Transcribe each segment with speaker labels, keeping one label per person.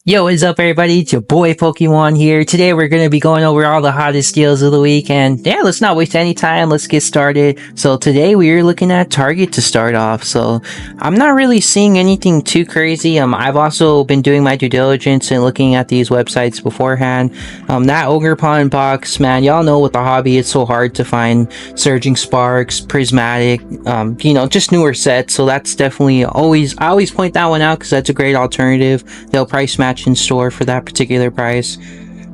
Speaker 1: Yo, what's up everybody? It's your boy PokeJuan here. Today we're going to be going over all the hottest deals of the week, and yeah, let's not waste any time. Let's get started. So today we are looking at Target to start off. So I'm not really seeing anything too crazy. I've also been doing my due diligence and looking at these websites beforehand. That Ogre Pond box, man, y'all know with the hobby, it's so hard to find Surging Sparks, Prismatic, just newer sets. So that's definitely I always point that one out because that's a great alternative. They'll price match in store for that particular price.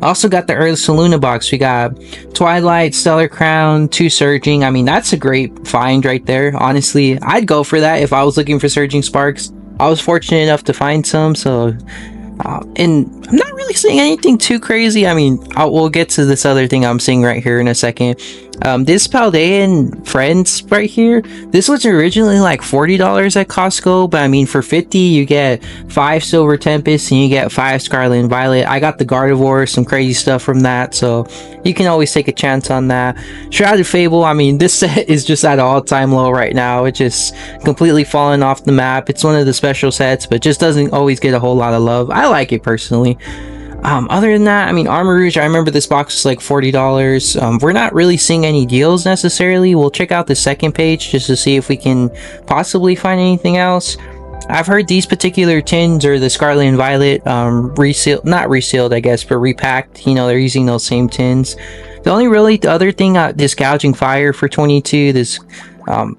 Speaker 1: Also got the Luna box. We got Twilight, Stellar Crown, 2 Surging. I mean, that's a great find right there. Honestly, I'd go for that if I was looking for Surging Sparks. I was fortunate enough to find some, so and I'm not really seeing anything too crazy. I mean, we'll get to this other thing I'm seeing right here in a second. This Paldean Friends right here, this was originally like $40 at Costco, but I mean for $50 you get 5 Silver Tempest and you get 5 Scarlet and Violet. I got the Gardevoir, some crazy stuff from that, so you can always take a chance on that. Shrouded Fable, I mean this set is just at an all-time low right now. It's just completely fallen off the map. It's one of the special sets, but just doesn't always get a whole lot of love. I like it personally. Other than that, I mean, Armor Rouge, I remember this box was like $40. We're not really seeing any deals necessarily. We'll check out the second page just to see if we can possibly find anything else. I've heard these particular tins, or the Scarlet and Violet, resealed, not resealed, I guess, but repacked. You know, they're using those same tins. The only really other thing, this Gouging Fire for 22, this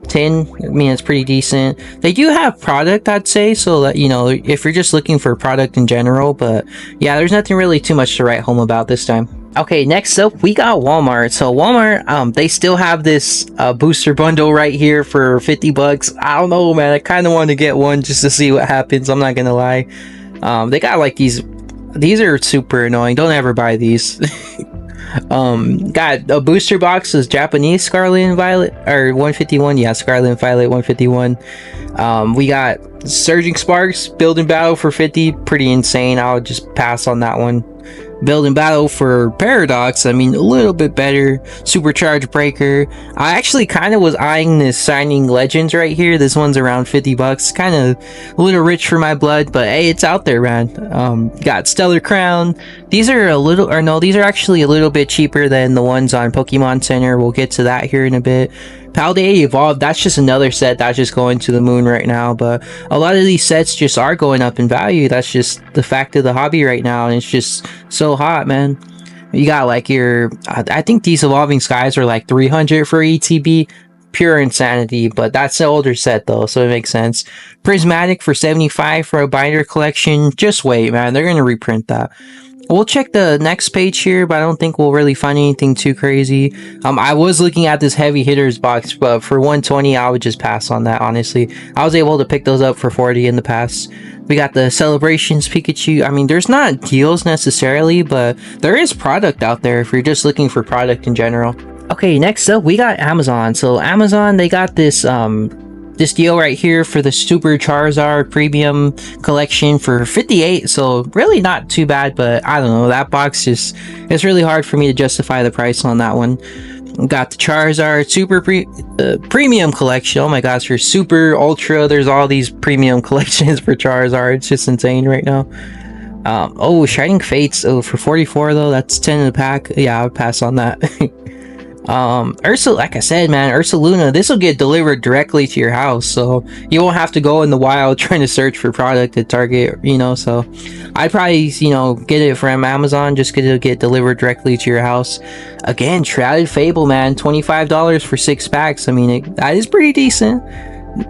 Speaker 1: tin, I mean, it's pretty decent. They do have product, I'd say, so that, you know, if you're just looking for product in general, but yeah, there's nothing really too much to write home about this time. Okay, next up we got Walmart. So Walmart, they still have this booster bundle right here for $50. I don't know, man, I kind of want to get one just to see what happens. I'm not gonna lie. They got like these are super annoying. Don't ever buy these. Got a booster box is Japanese Scarlet and Violet, or 151. Yeah, Scarlet and Violet 151. We got Surging Sparks Build and Battle for 50. Pretty insane. I'll just pass on that one. Build and Battle for Paradox, I mean, a little bit better. Supercharged Breaker. I actually kind of was eyeing this Signing Legends right here. This one's around $50. Kind of a little rich for my blood, but hey, it's out there, man. Got Stellar Crown. These are these are actually a little bit cheaper than the ones on Pokemon Center. We'll get to that here in a bit. Paldea Evolved, that's just another set that's just going to the moon right now, but a lot of these sets just are going up in value. That's just the fact of the hobby right now, and it's just so hot, man. You got like I think these Evolving Skies are like 300 for ETB. Pure insanity, but that's the older set though, so it makes sense. Prismatic for 75 for a binder collection. Just wait, man, they're gonna reprint that. We'll check the next page here, but I don't think we'll really find anything too crazy. I was looking at this Heavy Hitters box, but for 120 I would just pass on that, honestly. I was able to pick those up for 40 in the past. We got the Celebrations Pikachu. I mean, there's not deals necessarily, but there is product out there if you're just looking for product in general. Okay, next up we got Amazon. So Amazon, they got this this deal right here for the Super Charizard Premium Collection for 58, so really not too bad, but I don't know, that box just, it's really hard for me to justify the price on that one. Got the Charizard Super Premium Collection. Oh my gosh, for Super, Ultra, there's all these premium collections for Charizard. It's just insane right now. Oh, Shining Fates, oh, for 44 though, that's 10 in the pack. Yeah, I would pass on that. Like I said, man, Luna, this will get delivered directly to your house, so you won't have to go in the wild trying to search for product at Target, you know. So I'd probably, get it from Amazon, just get it get delivered directly to your house. Again, Shrouded Fable, man, $25 for 6 packs. I mean, that is pretty decent.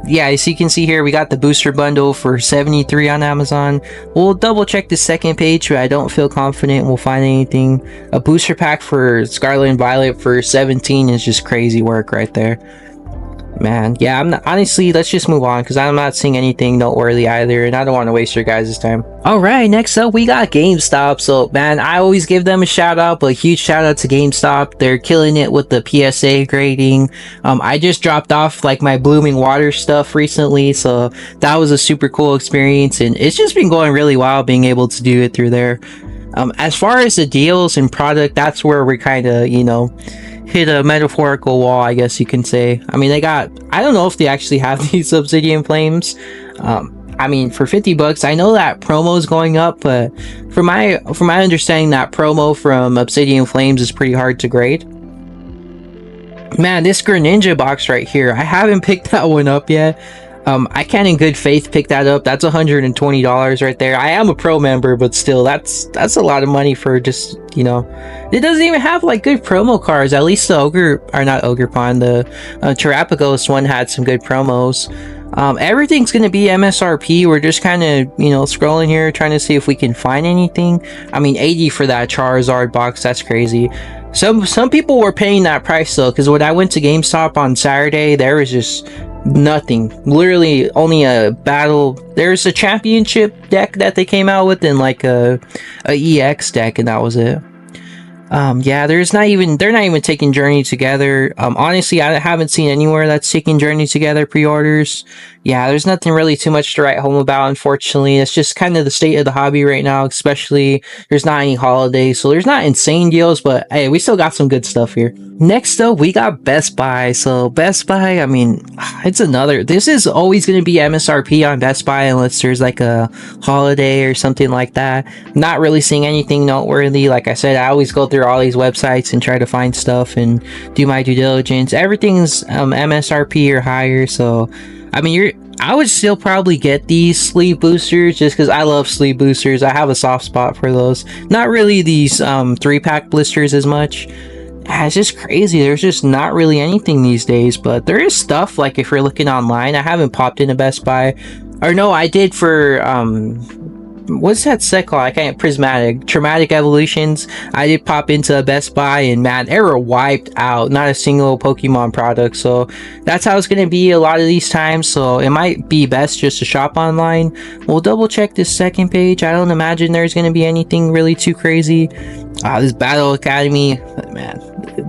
Speaker 1: Yeah, as you can see here, we got the booster bundle for 73 on Amazon. We'll double check the second page, but I don't feel confident we'll find anything. A booster pack for Scarlet and Violet for 17 is just crazy work right there. Man, yeah, honestly, let's just move on because I'm not seeing anything noteworthy either, and I don't want to waste your guys' time. Alright, next up we got GameStop. So man, I always give them a shout out, but huge shout out to GameStop. They're killing it with the PSA grading. I just dropped off like my Blooming Water stuff recently, so that was a super cool experience, and it's just been going really well being able to do it through there. As far as the deals and product, that's where we're kind of, hit a metaphorical wall, I guess you can say. I mean, I don't know if they actually have these Obsidian Flames. I mean, for 50 bucks, I know that promo is going up, but from my understanding, that promo from Obsidian Flames is pretty hard to grade. Man, this Greninja box right here, I haven't picked that one up yet. I can't in good faith pick that up. That's $120 right there. I am a pro member, but still, that's a lot of money for just, you know, it doesn't even have like good promo cards. At least the Ogerpon, the Terrapagos one had some good promos. Everything's gonna be MSRP. We're just kind of, you know, scrolling here, trying to see if we can find anything. I mean, 80 for that Charizard box, that's crazy. Some people were paying that price though, because when I went to GameStop on Saturday, there was just nothing. Literally only a battle. There's a championship deck that they came out with, and like a EX deck, and that was it. Yeah, they're not even taking Journey Together. Honestly, I haven't seen anywhere that's taking Journey Together pre-orders. Yeah, there's nothing really too much to write home about, unfortunately. It's just kind of the state of the hobby right now, especially there's not any holidays, so there's not insane deals, but hey, we still got some good stuff here. Next up, we got Best Buy. So Best Buy, I mean, this is always going to be MSRP on Best Buy unless there's like a holiday or something like that. Not really seeing anything noteworthy. Like I said, I always go through all these websites and try to find stuff and do my due diligence. Everything's MSRP or higher, so I mean, I would still probably get these sleeve boosters just because I love sleeve boosters. I have a soft spot for those. Not really these 3-pack blisters as much. It's just crazy. There's just not really anything these days, but there is stuff. Like if you're looking online, I haven't popped into Best Buy, or no, I did for what's that set called? I can't. Traumatic Evolutions. I did pop into Best Buy, and man, they were wiped out. Not a single Pokemon product. So that's how it's gonna be a lot of these times. So it might be best just to shop online. We'll double check this second page. I don't imagine there's gonna be anything really too crazy. This Battle Academy, man,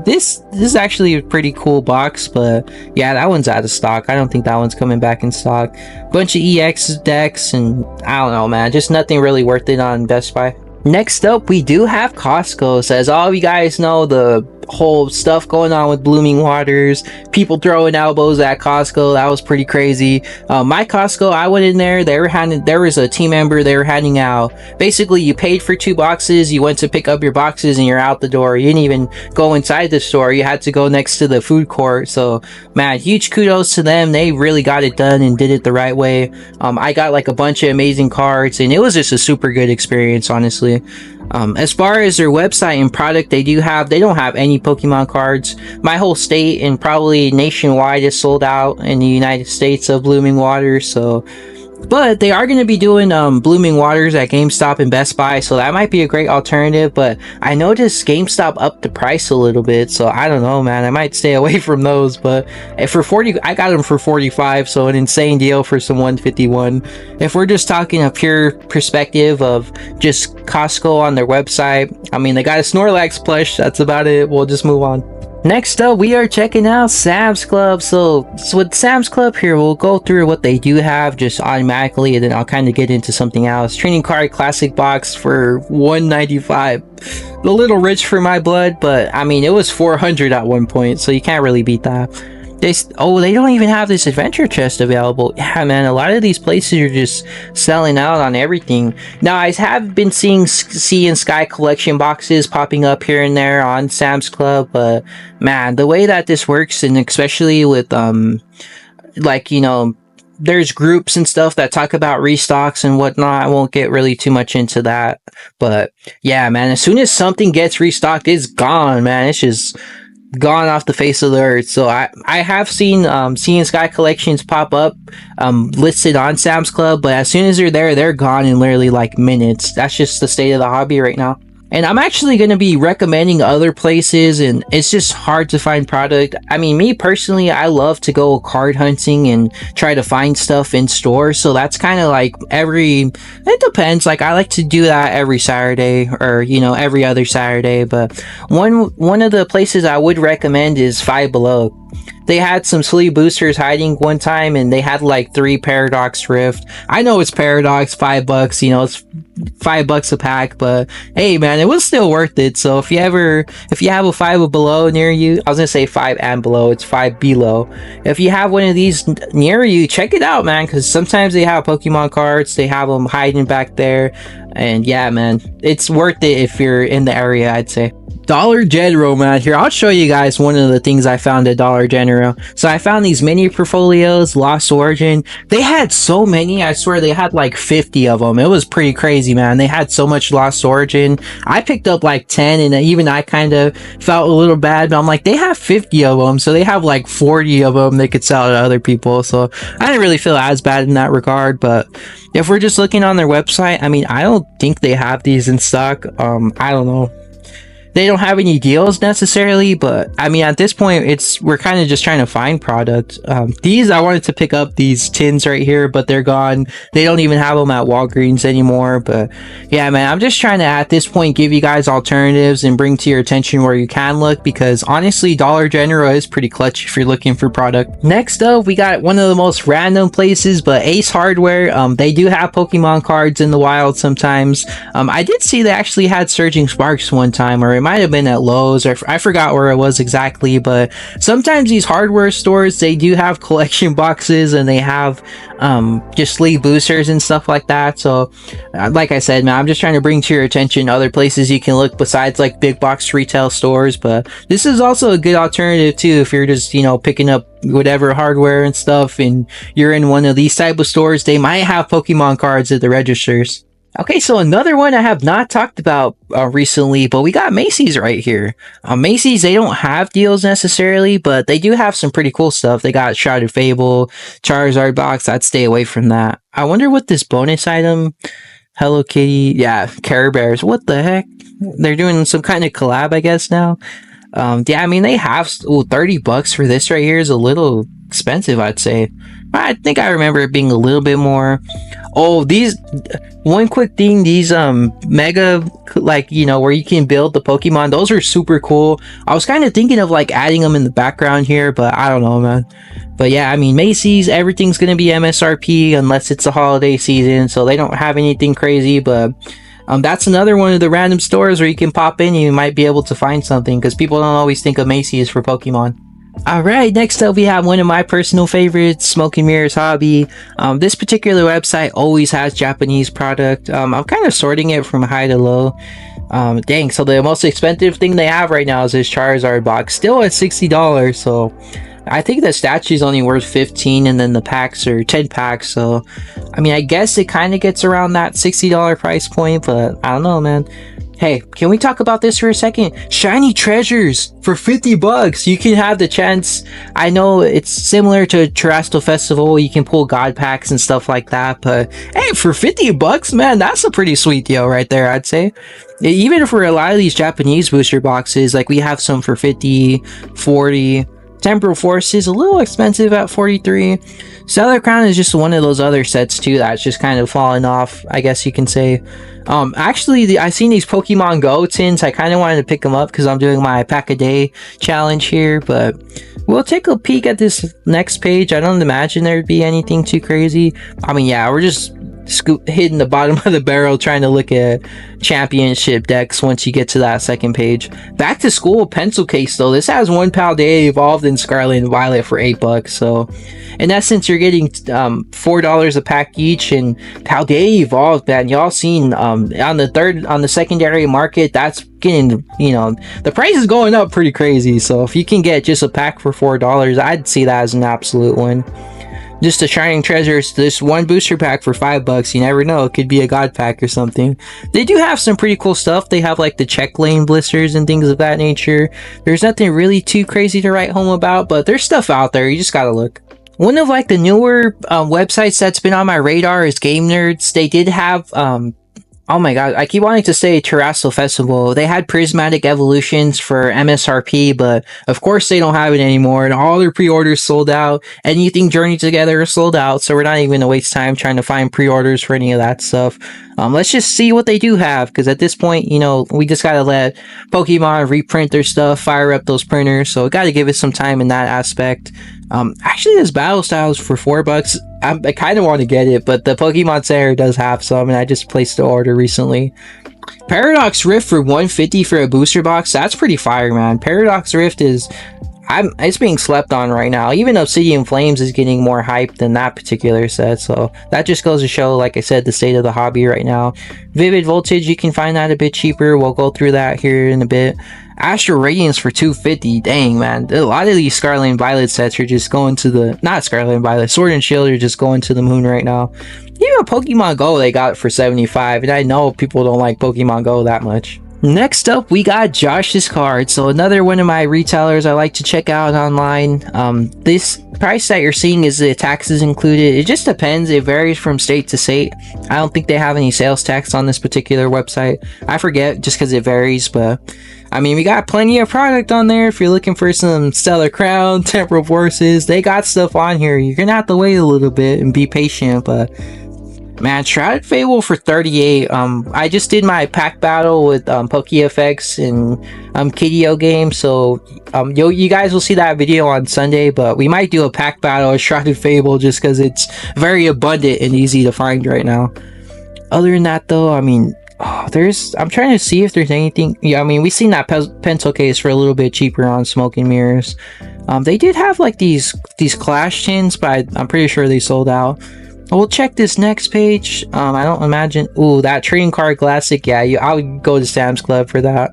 Speaker 1: this is actually a pretty cool box, but yeah, that one's out of stock. I don't think that one's coming back in stock. Bunch of EX decks, and I don't know, man, just nothing really worth it on Best Buy. Next up, we do have Costco. So as all of you guys know, the whole stuff going on with Blooming Waters, people throwing elbows at Costco, that was pretty crazy. My Costco, I went in there, there was a team member, they were handing out, basically you paid for 2 boxes, you went to pick up your boxes, and you're out the door. You didn't even go inside the store, you had to go next to the food court. So man, huge kudos to them. They really got it done and did it the right way. I got like a bunch of amazing cards, and it was just a super good experience, honestly. As far as their website and product, they don't have any Pokemon cards. My whole state and probably nationwide is sold out in the United States of Blooming Waters, so but they are going to be doing Blooming Waters at GameStop and Best Buy, so that might be a great alternative. But I noticed GameStop upped the price a little bit, so I don't know, man, I might stay away from those. But for 40, I got them for 45, so an insane deal for some 151. If we're just talking a pure perspective of just Costco on their website, I mean, they got a Snorlax plush, that's about it. We'll just move on. Next up, we are checking out Sam's Club. So with Sam's Club here, we'll go through what they do have just automatically, and then I'll kind of get into something else. Trading Card Classic Box for $195. A little rich for my blood, but I mean, it was $400 at one point, so you can't really beat that. They don't even have this adventure chest available. Yeah, man, a lot of these places are just selling out on everything. Now, I have been seeing Sea and Sky collection boxes popping up here and there on Sam's Club, but man, the way that this works, and especially with like, you know, there's groups and stuff that talk about restocks and whatnot. I won't get really too much into that, but yeah, man, as soon as something gets restocked, it's gone, man. It's just gone off the face of the earth. So I have seen Sea and Sky collections pop up listed on Sam's Club, but as soon as they're gone in literally like minutes. That's just the state of the hobby right now. And I'm actually going to be recommending other places, and it's just hard to find product. I mean, me personally, I love to go card hunting and try to find stuff in stores. So that's kind of like it depends. Like I like to do that every Saturday, or, you know, every other Saturday. But one of the places I would recommend is Five Below. they had some sleeve boosters hiding one time, and they had like 3 Paradox Rift. I know it's Paradox, $5, you know, it's $5 a pack, but hey man, it was still worth it. So if you have a 5 or below near you, I was gonna say 5 and below, it's 5 below. If you have one of these near you, check it out, man, because sometimes they have Pokemon cards, they have them hiding back there, and yeah, man, it's worth it if you're in the area, I'd say. Dollar General, man. Here, I'll show you guys one of the things I found at Dollar General. So I found these mini portfolios, Lost Origin. They had so many. I swear they had like 50 of them. It was pretty crazy, man. They had so much Lost Origin. I picked up like 10, and even I kind of felt a little bad, but I'm like, they have 50 of them, so they have like 40 of them they could sell to other people. So I didn't really feel as bad in that regard. But if we're just looking on their website, I mean, I don't think they have these in stock. I don't know. They don't have any deals necessarily, but I mean, at this point, we're kind of just trying to find product. These, I wanted to pick up these tins right here, but they're gone. They don't even have them at Walgreens anymore. But yeah, man, I'm just trying to, at this point, give you guys alternatives and bring to your attention where you can look, because honestly, Dollar General is pretty clutch if you're looking for product. Next up, we got one of the most random places, but Ace Hardware. They do have Pokemon cards in the wild sometimes. I did see they actually had Surging Sparks one time, or it might have been at Lowe's, or I forgot where it was exactly. But sometimes these hardware stores, they do have collection boxes, and they have just sleeve boosters and stuff like that. So like I said, man, I'm just trying to bring to your attention other places you can look besides like big box retail stores. But this is also a good alternative too if you're just, you know, picking up whatever hardware and stuff, and you're in one of these type of stores. They might have Pokemon cards at the registers. Okay, so another one I have not talked about recently, but we got Macy's right here. Macy's, they don't have deals necessarily, but they do have some pretty cool stuff. They got Shrouded Fable, Charizard box. I'd stay away from that. I wonder what this bonus item, Hello Kitty, yeah, Care Bears. What the heck? They're doing some kind of collab, I guess, now. Yeah, I mean, they have $30 for this right here is a little expensive, I'd say. I think I remember it being a little bit more. Oh, these, one quick thing, these mega, like, you know, where you can build the Pokemon, those are super cool. I was kind of thinking of like adding them in the background here, but I don't know, man. But yeah, I mean, Macy's, everything's gonna be MSRP unless it's the holiday season, so they don't have anything crazy. But that's another one of the random stores where you can pop in and you might be able to find something, because people don't always think of Macy's for Pokemon. Alright, next up we have one of my personal favorites, Smoke and Mirrors Hobby. This particular website always has Japanese product. I'm kind of sorting it from high to low. Dang, so the most expensive thing they have right now is this Charizard box, still at $60, so I think the statue's only worth 15, and then the packs are 10 packs, so I mean, I guess it kind of gets around that $60 price point, but I don't know, man. Hey, can we talk about this for a second? Shiny Treasures for $50. You can have the chance. I know it's similar to Terrestrial Festival. You can pull God packs and stuff like that. But hey, for $50, man, that's a pretty sweet deal right there, I'd say. Even for a lot of these Japanese booster boxes, like we have some for 50, 40. Temporal Force is a little expensive at 43. Stellar Crown is just one of those other sets too that's just kind of fallen off, I guess you can say. Actually, I seen these Pokemon Go tins. I kind of wanted to pick them up because I'm doing my pack a day challenge here, but we'll take a peek at this next page. I don't imagine there'd be anything too crazy. I mean, yeah, we're just hitting the bottom of the barrel trying to look at championship decks once you get to that second page. Back to School pencil case though. This has one Paldea evolved in Scarlet and Violet for $8, so in essence you're getting $4 a pack each. And Paldea evolved, man, y'all seen on the secondary market, that's getting, you know, the price is going up pretty crazy. So if you can get just a pack for $4, I'd see that as an absolute win. Just a Shining Treasures, this one booster pack for $5. You never know, it could be a God pack or something. They do have some pretty cool stuff. They have like the check lane blisters and things of that nature. There's nothing really too crazy to write home about, but there's stuff out there. You just gotta look. One of like the newer websites that's been on my radar is Game Nerdz. They did have Oh my god, I keep wanting to say Terrestrial Festival. They had prismatic evolutions for MSRP, but of course they don't have it anymore, and all their pre-orders sold out. Anything Journey Together is sold out, so we're not even gonna waste time trying to find pre-orders for any of that stuff. Let's just see what they do have, because at this point, you know, we just gotta let Pokemon reprint their stuff, fire up those printers, so gotta give it some time in that aspect. Actually, this Battle Styles for $4. I kind of want to get it, but the Pokemon Center does have some, and I just placed the order recently. Paradox Rift for $150 for a booster box. That's pretty fire, man. Paradox Rift is, it's being slept on right now. Even Obsidian Flames is getting more hype than that particular set, so that just goes to show, like I said, the state of the hobby right now. Vivid Voltage, you can find that a bit cheaper. We'll go through that here in a bit. Astral Radiance for $250. Dang, man. A lot of these Scarlet and Violet sets are just going to the... Not Scarlet and Violet. Sword and Shield are just going to the moon right now. Even Pokemon Go, they got it for $75. And I know people don't like Pokemon Go that much. Next up, we got Josh's card. So another one of my retailers I like to check out online. This price that you're seeing is the taxes included. It just depends. It varies from state to state. I don't think they have any sales tax on this particular website. I forget just because it varies, but I mean, we got plenty of product on there. If you're looking for some Stellar Crown, Temporal Forces, they got stuff on here. You're gonna have to wait a little bit and be patient, but man, Shrouded Fable for $38. I just did my pack battle with PokeFX and Kideo game, so you guys will see that video on Sunday, but we might do a pack battle of Shrouded Fable just because it's very abundant and easy to find right now. Other than that, though, I mean, I'm trying to see if there's anything. Yeah, I mean, we've seen that pencil case for a little bit cheaper on Smoke and Mirrors. They did have like these Clash tins, but I'm pretty sure they sold out. We'll check this next page. I don't imagine. Ooh, that trading card classic. Yeah, I would go to Sam's Club for that.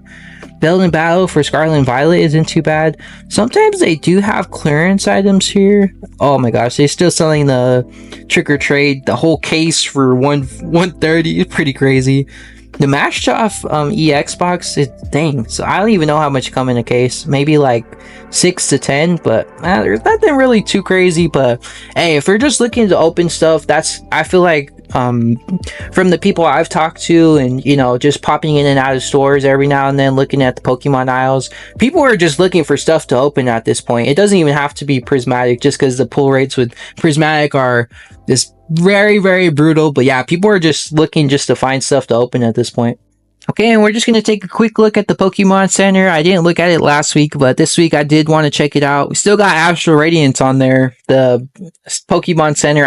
Speaker 1: Build and Battle for Scarlet and Violet isn't too bad. Sometimes they do have clearance items here. Oh my gosh, they're still selling the Trick or Trade, the whole case for $130. It's pretty crazy. The Mashed Off EX box is dang. So I don't even know how much come in a case. Maybe like 6 to 10, but there's nothing really too crazy. But hey, if you're just looking to open stuff, I feel like from the people I've talked to, and you know, just popping in and out of stores every now and then looking at the Pokemon aisles, people are just looking for stuff to open at this point. It doesn't even have to be prismatic, just because the pull rates with prismatic are just very, very brutal. But yeah, people are just looking just to find stuff to open at this point. Okay, and we're just going to take a quick look at the Pokemon Center. I didn't look at it last week, but this week I did want to check it out. We still got Astral Radiance on there, the Pokemon Center.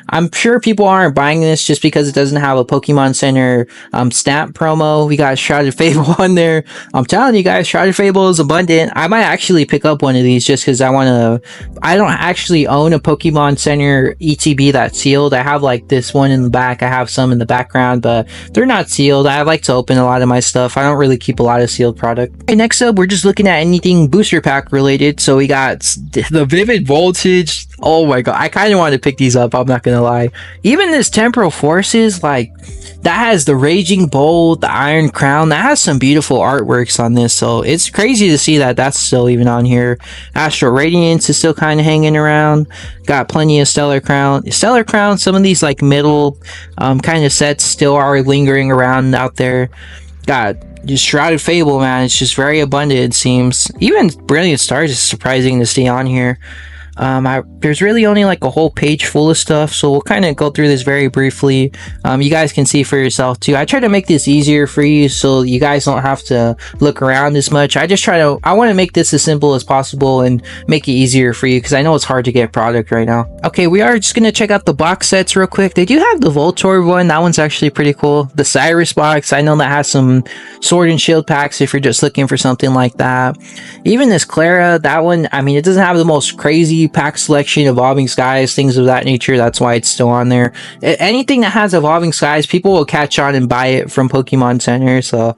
Speaker 1: I'm sure people aren't buying this just because it doesn't have a Pokemon Center stamp promo. We got Shrouded Fable on there. I'm telling you guys, Shrouded Fable is abundant. I might actually pick up one of these just because I don't actually own a Pokemon Center ETB that's sealed. I have like this one in the back. I have some in the background, but they're not sealed. I like to open a lot of my stuff. I don't really keep a lot of sealed product. Okay, next up, we're just looking at anything booster pack related. So we got the Vivid Voltage. Oh my god, I kind of want to pick these up, I'm not gonna lie. Even this Temporal Forces, like, that has the Raging Bolt, the Iron Crown. That has some beautiful artworks on this, so it's crazy to see that that's still even on here. Astral Radiance is still kind of hanging around. Got plenty of Stellar Crown. Some of these like middle kind of sets still are lingering around out there. Got just Shrouded Fable, man. It's just very abundant, it seems. Even Brilliant Stars is surprising to stay on here. There's really only like a whole page full of stuff, so we'll kind of go through this very briefly. You guys can see for yourself too. I try to make this easier for you so you guys don't have to look around as much. I want to make this as simple as possible and make it easier for you, because I know it's hard to get product right now. Okay, we are just gonna check out the box sets real quick. They do have the Voltorb one. That one's actually pretty cool. The Cyrus box, I know that has some Sword and Shield packs if you're just looking for something like that. Even this Clara, that one, I mean, it doesn't have the most crazy pack selection, Evolving Skies, things of that nature. That's why it's still on there. Anything that has Evolving Skies, people will catch on and buy it from Pokemon Center. So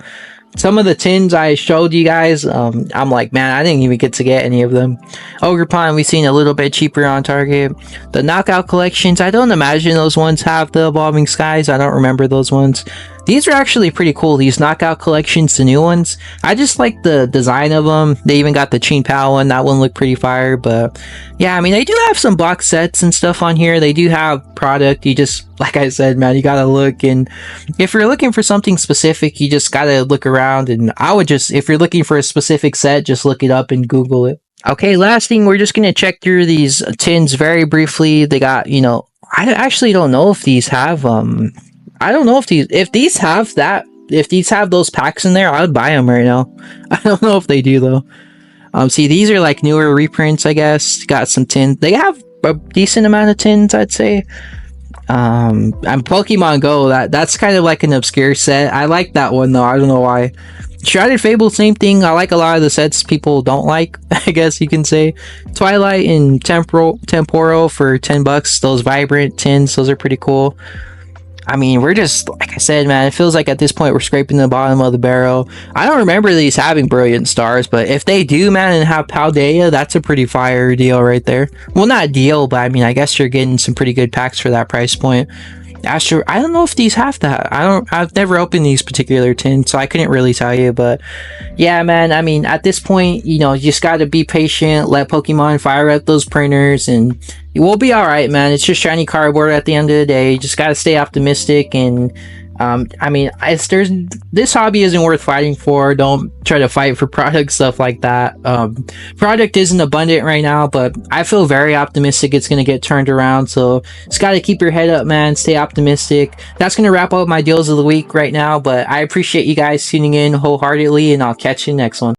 Speaker 1: some of the tins I showed you guys, I'm like, man, I didn't even get to get any of them. Ogerpon, we've seen a little bit cheaper on Target. The Knockout collections, I don't imagine those ones have the Evolving Skies. I don't remember those ones. These are actually pretty cool. These knockout collections, the new ones. I just like the design of them. They even got the Chin Pao one. That one looked pretty fire. But yeah, I mean, they do have some box sets and stuff on here. They do have product. You just, like I said, man, you gotta look. And if you're looking for something specific, you just gotta look around. And I would just, if you're looking for a specific set, just look it up and Google it. Okay, last thing, we're just gonna check through these tins very briefly. They got, I actually don't know if these have, I don't know if these have if these have those packs in there, I would buy them right now. I don't know if they do though. See, these are like newer reprints, I guess. Got some tins. They have a decent amount of tins, I'd say. And Pokemon Go, that's kind of like an obscure set. I like that one though. I don't know why. Shrouded Fable, same thing. I like a lot of the sets people don't like, I guess you can say. Twilight and Temporo for $10. Those vibrant tins, those are pretty cool. I mean, we're just, like I said, man, it feels like at this point we're scraping the bottom of the barrel. I don't remember these having Brilliant Stars, but if they do, man, and have Paldea, that's a pretty fire deal right there. Well, not deal, but I mean, I guess you're getting some pretty good packs for that price point. Astro, I don't know if these have that. I've never opened these particular tins, so I couldn't really tell you, but yeah, man, I mean, at this point, you just gotta be patient, let Pokemon fire up those printers, and we'll be alright, man. It's just shiny cardboard at the end of the day. You just gotta stay optimistic, and I mean, this hobby isn't worth fighting for. Don't try to fight for product, stuff like that. Product isn't abundant right now, but I feel very optimistic it's going to get turned around. So just got to keep your head up, man. Stay optimistic. That's going to wrap up my deals of the week right now, but I appreciate you guys tuning in wholeheartedly, and I'll catch you next one.